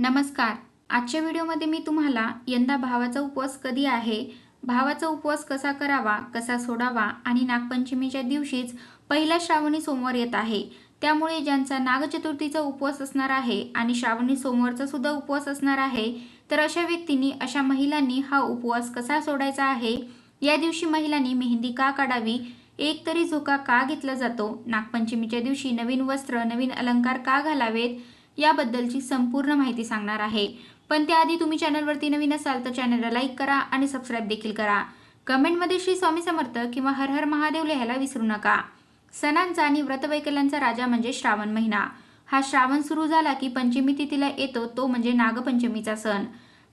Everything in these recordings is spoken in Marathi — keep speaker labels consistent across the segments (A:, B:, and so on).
A: नमस्कार. आजच्या व्हिडिओमध्ये मी तुम्हाला यंदा भावाचा उपवास कधी आहे, भावाचा उपवास कसा करावा, कसा सोडावा आणि नागपंचमीच्या दिवशीच पहिला श्रावणी सोमवार येत आहे. त्यामुळे ज्यांचा नागचतुर्थीचा उपवास असणार आहे आणि श्रावणी सोमवारचा सुद्धा उपवास असणार आहे, तर अशा व्यक्तींनी, अशा महिलांनी हा उपवास कसा सोडायचा आहे, या दिवशी महिलांनी मेहंदी का काढावी, एक तरी झोका का घेतला जातो, नागपंचमीच्या दिवशी नवीन वस्त्र, नवीन अलंकार का घालावेत, याबद्दलची संपूर्ण माहिती सांगणार आहे. पण त्याआधी तुम्ही चॅनलवरती नवीन असाल तर चॅनलला लाईक करा आणि सबस्क्राईब देखील करा. कमेंटमध्ये श्री स्वामी समर्थ किंवा हर हर महादेव लिहायला विसरू नका. सणांचा आणि व्रतवैकल्यांचा राजा म्हणजे श्रावण महिना. हा श्रावण सुरू झाला की पंचमी तिथीला येतो तो म्हणजे नागपंचमीचा सण.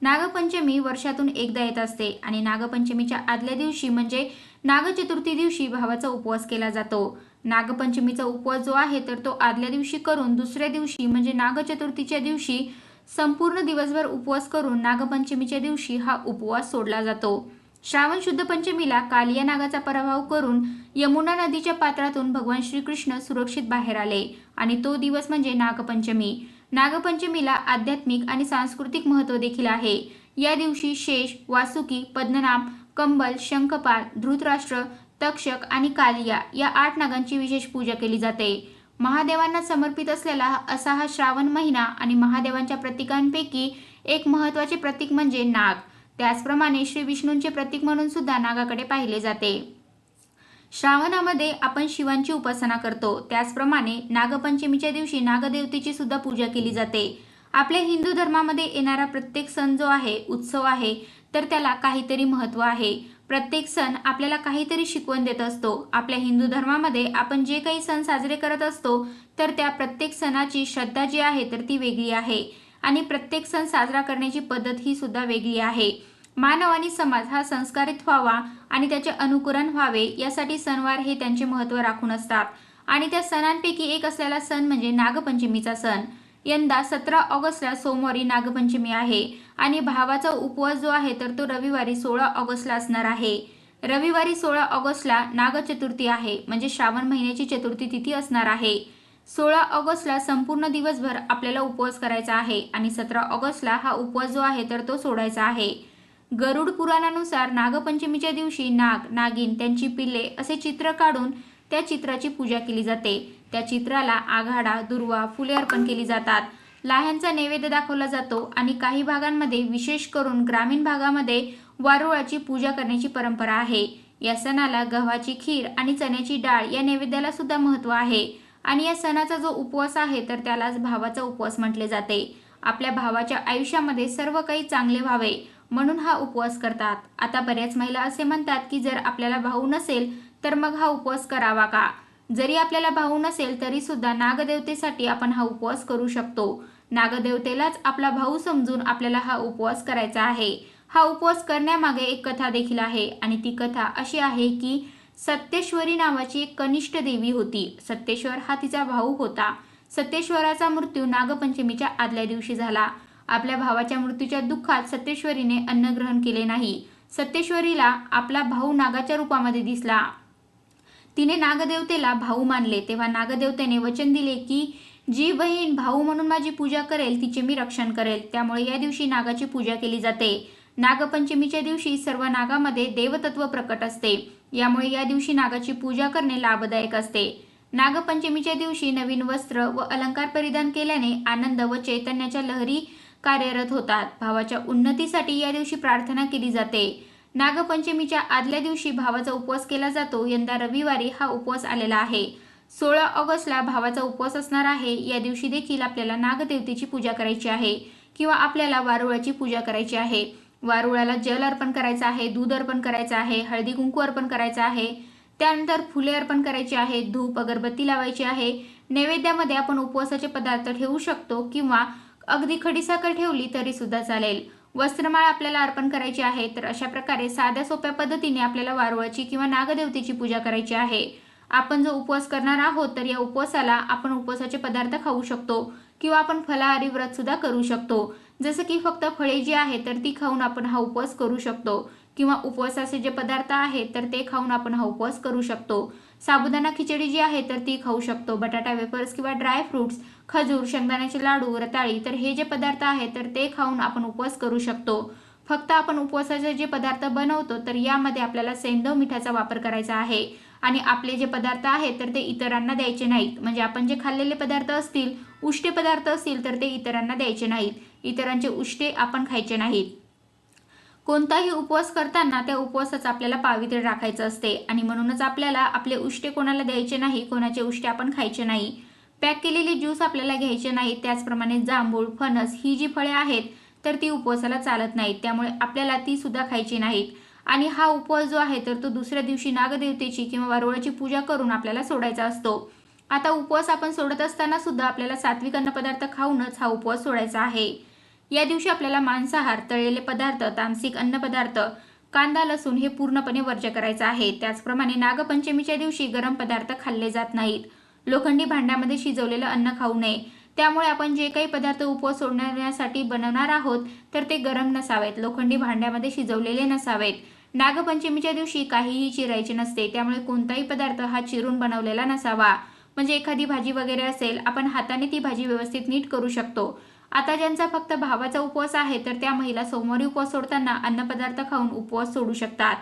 A: नागपंचमी वर्षातून एकदा येत असते आणि नागपंचमीच्या आदल्या दिवशी म्हणजे नागचतुर्थी दिवशी भावाचा उपवास केला जातो. नागपंचमीचा उपवास जो आहे तर तो आदल्या दिवशी करून दुसऱ्या दिवशी म्हणजे नागचतुर्थीच्या दिवशी संपूर्ण दिवसभर उपवास करून नागपंचमीच्या दिवशी हा उपवास सोडला जातो. श्रावण शुद्ध पंचमीला कालिया नागाचा पराभव करून यमुना नदीच्या पात्रातून भगवान श्रीकृष्ण सुरक्षित बाहेर आले आणि तो दिवस म्हणजे नागपंचमी. नागपंचमीला आध्यात्मिक आणि सांस्कृतिक महत्त्व देखील आहे. या दिवशी शेष, वासुकी, पद्मनाभ, कंबल, शंखपाल, धृतराष्ट्र, तक्षक आणि कालिया या 8 नागांची विशेष पूजा केली जाते. महादेवांना समर्पित असलेला असा हा श्रावण महिना आणि महादेवांच्या प्रतीकांपैकी एक महत्त्वाचे प्रतीक म्हणजे नाग. त्याचप्रमाणे श्री विष्णूंचे प्रतीक म्हणून सुद्धा नागाकडे पाहिले जाते. श्रावणामध्ये आपण शिवांची उपासना करतो. त्याचप्रमाणे नागपंचमीच्या दिवशी नागदेवतेची सुद्धा पूजा केली जाते. आपल्या हिंदू धर्मामध्ये येणारा प्रत्येक सण जो आहे, उत्सव आहे, तर त्याला काहीतरी महत्त्व आहे. प्रत्येक सण आपल्याला काहीतरी शिकवण देत असतो. आपल्या हिंदू धर्मामध्ये आपण जे काही सण साजरे करत असतो तर त्या प्रत्येक सणाची श्रद्धा जी आहे तर ती वेगळी आहे आणि प्रत्येक सण साजरा करण्याची पद्धत ही सुद्धा वेगळी आहे. मानव आणि समाज हा संस्कारित व्हावा आणि त्याचे अनुकरण व्हावे यासाठी सणवार हे त्यांचे महत्त्व राखून असतात आणि त्या सणांपैकी एक असलेला सण म्हणजे नागपंचमीचा सण. यंदा 17 ऑगस्टला सोमवारी नागपंचमी आहे आणि भावाचा उपवास जो आहे तर तो रविवारी 16 ऑगस्टला असणार आहे. रविवारी 16 ऑगस्टला नागचतुर्थी आहे म्हणजे श्रावण महिन्याची चतुर्थी तिथी असणार आहे. 16 ऑगस्टला संपूर्ण दिवसभर आपल्याला उपवास करायचा आहे आणि 17 ऑगस्टला हा उपवास जो आहे तर तो सोडायचा आहे. गरुड पुराणानुसार नागपंचमीच्या दिवशी नाग, नागिन, त्यांची पिल्ले असे चित्र काढून त्या चित्राची पूजा केली जाते. त्या चित्राला आघाडा, दुर्वा, फुले अर्पण केली जातात. लाह्यांचा नैवेद्य दाखवला जातो आणि काही भागांमध्ये, विशेष करून ग्रामीण भागामध्ये, वारुळाची पूजा करण्याची परंपरा आहे. या सणाला गव्हाची खीर आणि चण्याची डाळ या नैवेद्याला सुद्धा महत्त्व आहे आणि या सणाचा जो उपवास आहे तर त्यालाच भावाचा उपवास म्हटले जाते. आपल्या भावाच्या आयुष्यामध्ये सर्व काही चांगले व्हावे म्हणून हा उपवास करतात. आता बऱ्याच महिला असे म्हणतात की जर आपल्याला भाऊ नसेल तर मग हा उपवास करावा का? जरी आपल्याला भाऊ नसेल तरी सुद्धा नागदेवतेसाठी आपण हा उपवास करू शकतो. नागदेवतेलाच आपला भाऊ समजून आपल्याला हा उपवास करायचा आहे. हा उपवास करण्यामागे एक कथा देखील आहे आणि ती कथा अशी आहे की सत्येश्वरी नावाची एक कनिष्ठ देवी होती. सत्येश्वर हा तिचा भाऊ होता. सत्येश्वराचा मृत्यू नागपंचमीच्या आदल्या दिवशी झाला. आपल्या भावाच्या मृत्यूच्या दुःखात सत्येश्वरीने अन्न ग्रहण केले नाही. सत्येश्वरीला आपला भाऊ नागाच्या रूपामध्ये दिसला. तिने नागदेवतेला भाऊ मानले. तेव्हा नागदेवतेने वचन दिले की जी बहीण भाऊ म्हणून माझी पूजा करेल तिचे मी रक्षण करेल. त्यामुळे या दिवशी नागाची पूजा केली जाते. नागपंचमीच्या दिवशी सर्व नागामध्ये देवतत्व प्रकट असते. यामुळे या दिवशी नागाची पूजा करणे लाभदायक असते. नागपंचमीच्या दिवशी नवीन वस्त्र व अलंकार परिधान केल्याने आनंद व चैतन्याच्या लहरी कार्यरत होतात. भावाच्या उन्नतीसाठी या दिवशी प्रार्थना केली जाते. नागपंचमीच्या आदल्या दिवशी भावाचा उपवास केला जातो. यंदा रविवारी हा उपवास आलेला आहे. 16 ऑगस्टला भावाचा उपवास असणार आहे. या दिवशी देखील आपल्याला नागदेवतेची पूजा करायची आहे किंवा आपल्याला वारुळाची पूजा करायची आहे. वारुळाला जल अर्पण करायचं आहे, दूध अर्पण करायचं आहे, हळदी कुंकू अर्पण करायचं आहे, त्यानंतर फुले अर्पण करायची आहे, धूप अगरबत्ती लावायची आहे. नैवेद्यामध्ये आपण उपवासाचे पदार्थ ठेवू शकतो किंवा अगदी खडीसाखर ठेवली तरी सुद्धा चालेल. वस्त्रमाळ आपल्याला अर्पण करायची आहे. तर अशा प्रकारे साध्या सोप्या पद्धतीने आपल्याला वारुळाची किंवा नागदेवतेची पूजा करायची आहे. आपण जो उपवास करणार आहोत तर या उपवासाला आपण उपवासाचे पदार्थ खाऊ शकतो किंवा आपण फलाहारी व्रत सुद्धा करू शकतो. जसं की फक्त फळे जी आहे तर ती खाऊन आपण हा उपवास करू शकतो किंवा उपवासाचे जे पदार्थ आहेत तर ते खाऊन आपण हा उपवास करू शकतो. साबुदाणा खिचडी जी आहे तर ती खाऊ शकतो, बटाटा वेफर्स किंवा ड्राय फ्रुट्स, खजूर, शेंगदाण्याचे लाडू, रताळी, तर हे जे पदार्थ आहेत तर ते खाऊन आपण उपवास करू शकतो. फक्त आपण उपवासाचे जे पदार्थ बनवतो तर यामध्ये आपल्याला सैंधव मिठाचा वापर करायचा आहे आणि आपले जे पदार्थ आहेत तर ते इतरांना द्यायचे नाहीत. म्हणजे आपण जे खाल्लेले पदार्थ असतील, उष्टे पदार्थ असतील तर ते इतरांना द्यायचे नाहीत. इतरांचे उष्टे आपण खायचे नाहीत. कोणताही उपवास करताना त्या उपवासाचं आपल्याला पावित्र्य राखायचं असते आणि म्हणूनच आपल्याला आपले उष्टे कोणाला द्यायचे नाही, कोणाचे उष्टे आपण खायचे नाही. पॅक केलेले ज्यूस आपल्याला घ्यायचे नाहीत. त्याचप्रमाणे जांभूळ, फणस ही जी फळे आहेत तर ती उपवासाला चालत नाहीत, त्यामुळे आपल्याला ती सुद्धा खायची नाहीत. आणि हा उपवास जो आहे तर तो दुसऱ्या दिवशी नागदेवतेची किंवा वारुळाची पूजा करून आपल्याला सोडायचा असतो. आता उपवास आपण सोडत असताना सुद्धा आपल्याला सात्विक अन्नपदार्थ खाऊनच हा उपवास सोडायचा आहे. या दिवशी आपल्याला मांसाहार, तळलेले पदार्थ, तामसिक अन्नपदार्थ, कांदा, लसूण हे पूर्णपणे वर्ज्य करायचं आहे. त्याचप्रमाणे नागपंचमीच्या दिवशी गरम पदार्थ खाल्ले जात नाहीत. लोखंडी भांड्यामध्ये शिजवलेलं अन्न खाऊ नये. त्यामुळे आपण जे काही पदार्थ उपवास सोडण्यासाठी बनवणार आहोत तर ते गरम नसावेत, लोखंडी भांड्यामध्ये शिजवलेले नसावेत. नागपंचमीच्या दिवशी काहीही चिरायचे नसते, त्यामुळे कोणताही पदार्थ हा चिरून बनवलेला नसावा. म्हणजे एखादी भाजी वगैरे असेल, आपण हाताने ती भाजी व्यवस्थित नीट करू शकतो. आता ज्यांचा फक्त भावाचा उपवास आहे तर त्या महिला सोमवारी उपवास सोडताना अन्नपदार्थ खाऊन उपवास सोडू शकतात.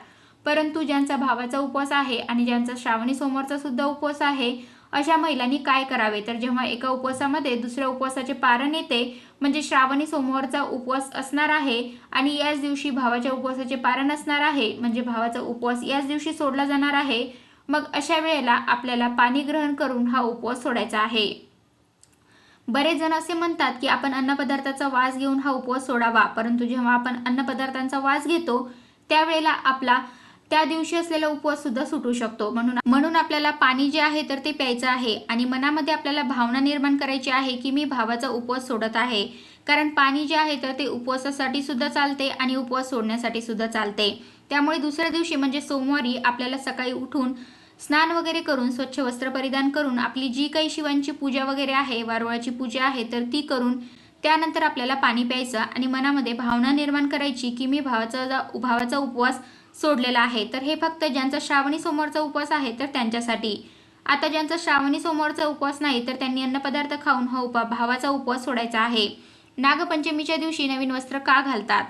A: परंतु ज्यांचा भावाचा उपवास आहे आणि ज्यांचा श्रावणी सोमवारचा सुद्धा उपवास आहे अशा महिलांनी काय करावे, तर जेव्हा एका उपवासामध्ये दुसऱ्या उपवासाचे पारण येते, म्हणजे श्रावणी सोमवारचा उपवास असणार आहे आणि याच दिवशी भावाच्या उपवासाचे पारण असणार आहे, म्हणजे भावाचा उपवास याच दिवशी सोडला जाणार आहे, मग अशा वेळेला आपल्याला पाणी ग्रहण करून हा उपवास सोडायचा आहे. बरेच जण असे म्हणतात की आपण अन्नपदार्थाचा वास घेऊन हा उपवास सोडावा, परंतु जेव्हा आपण अन्नपदार्थांचा वास घेतो त्यावेळेला आपला त्या दिवशी असलेला उपवास सुद्धा सुटू शकतो. म्हणून आपल्याला पाणी जे आहे तर ते प्यायचं आहे आणि मनामध्ये आपल्याला भावना निर्माण करायची आहे की मी भावाचा उपवास सोडत आहे. कारण पाणी जे आहे तर ते उपवासासाठी सुद्धा चालते आणि उपवास सोडण्यासाठी सुद्धा चालते. त्यामुळे दुसऱ्या दिवशी म्हणजे सोमवारी आपल्याला सकाळी उठून स्नान वगैरे करून, स्वच्छ वस्त्र परिधान करून, आपली जी काही शिवांची पूजा वगैरे आहे, वारुळाची पूजा आहे तर ती करून त्यानंतर आपल्याला पाणी प्यायचं आणि मनामध्ये भावना निर्माण करायची की मी भावाचा उपवास सोडलेला आहे. तर हे फक्त ज्यांचा श्रावणी सोमवारचा उपवास आहे तर त्यांच्यासाठी. आता ज्यांचा श्रावणी सोमवारचा उपवास नाही तर त्यांनी अन्नपदार्थ खाऊन हा भावाचा उपवास सोडायचा आहे. नागपंचमीच्या दिवशी नवीन वस्त्र का घालतात?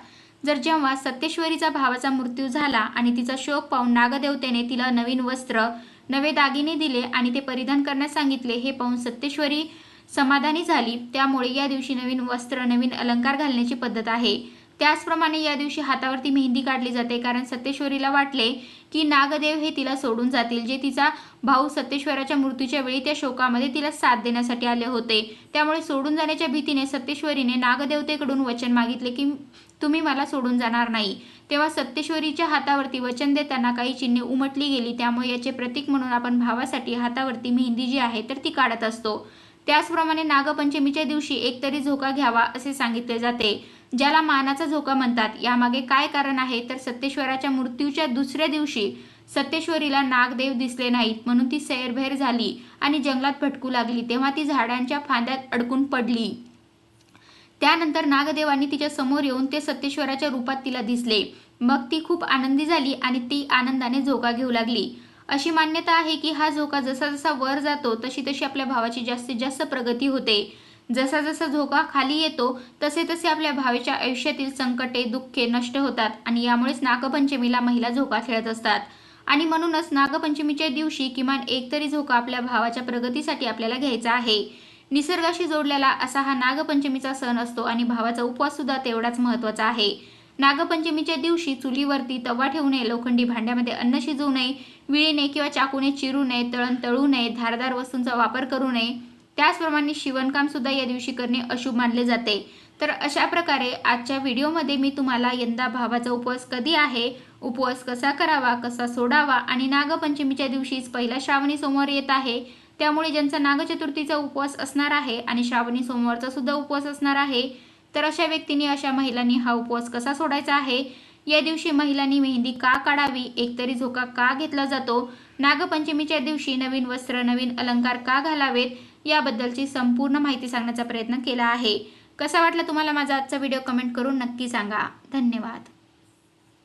A: जर जेव्हा सत्तेश्वरीचा भावाचा मृत्यू झाला आणि तिचा शोक पाहून नागदेवतेने तिला नवीन वस्त्र, नवे दागिने दिले आणि ते परिधान करण्यास सांगितले, हे पाहून सत्तेश्वरी समाधानी झाली. त्यामुळे या दिवशी नवीन वस्त्र, नवीन अलंकार घालण्याची पद्धत आहे. त्याचप्रमाणे या दिवशी हातावरती मेहंदी काढली जाते, कारण सत्तेश्वरीला वाटले की नागदेव हे तिला सोडून जातील, जे तिचा भाऊ सत्तेश्वराच्या मृत्यूच्या वेळी त्या शोकामध्ये तिला साथ देण्यासाठी आले होते. त्यामुळे सोडून जाण्याच्या भीतीने सत्तेश्वरीने नागदेवतेकडून वचन मागितले की तुम्ही मला सोडून जाणार नाही. तेव्हा सत्तेश्वरीच्या हातावरती वचन देताना काही चिन्हे उमटली गेली. त्यामुळे याचे प्रतीक म्हणून आपण भावासाठी हातावरती मेहंदी जी आहे तर ती काढत असतो. त्याचप्रमाणे नागपंचमीच्या दिवशी एकतरी झोका घ्यावा असे सांगितले जाते, ज्याला मानाचा झोका म्हणतात. यामागे काय कारण आहे, तर सत्तेश्वराच्या मृत्यूच्या दुसऱ्या दिवशी सत्तेश्वरीला नागदेव दिसले नाहीत, म्हणून ती सैरभैर झाली आणि जंगलात भटकू लागली. तेव्हा ती झाडांच्या फांद्यात अडकून पडली. त्यानंतर नागदेवांनी तिच्या समोर येऊन ते सत्तेश्वराच्या रूपात तिला दिसले. मग ती खूप आनंदी झाली आणि ती आनंदाने झोका घेऊ लागली. अशी मान्यता आहे की हा झोका जसा जसा वर जातो तशी तशी आपल्या भावाची जास्तीत जास्त प्रगती होते. जसा जसा झोका खाली येतो तसे तसे आपल्या भावाच्या आयुष्यातील संकटे, दुःखे नष्ट होतात आणि यामुळेच नागपंचमीला महिला झोका खेळत असतात. आणि म्हणूनच नागपंचमीच्या दिवशी किमान एक तरी झोका आपल्या भावाच्या प्रगतीसाठी आपल्याला घ्यायचा आहे. निसर्गाशी जोडलेला असा हा नागपंचमीचा सण असतो आणि भावाचा उपवास सुद्धा तेवढाच महत्त्वाचा आहे. नागपंचमीच्या दिवशी चुलीवरती तवा ठेवू नये, लोखंडी भांड्यामध्ये अन्न शिजवू नये, विळीने किंवा चाकूने चिरू नये, तळण तळू नये, धारदार वस्तूंचा वापर करू नये. त्याचप्रमाणे शिवणकाम सुद्धा या दिवशी करणे अशुभ मानले जाते. तर अशा प्रकारे आजच्या व्हिडिओमध्ये मी तुम्हाला यंदा भावाचा उपवास कधी आहे, उपवास कसा करावा, कसा सोडावा आणि नागपंचमीच्या दिवशीच पहिला श्रावणी सोमवार येत आहे, त्यामुळे ज्यांचा नागचतुर्थीचा उपवास असणार आहे आणि श्रावणी सोमवारचा सुद्धा उपवास असणार आहे तर अशा व्यक्तींनी, अशा महिलांनी हा उपवास कसा सोडायचा आहे, या दिवशी महिलांनी मेहंदी का काढावी, एकतरी झोका का घेतला जातो, नागपंचमीच्या दिवशी नवीन वस्त्र, नवीन अलंकार का घालावेत, याबद्दलची संपूर्ण माहिती सांगण्याचा प्रयत्न केला आहे. कसा वाटला तुम्हाला माझा आजचा व्हिडिओ कमेंट करून नक्की सांगा. धन्यवाद.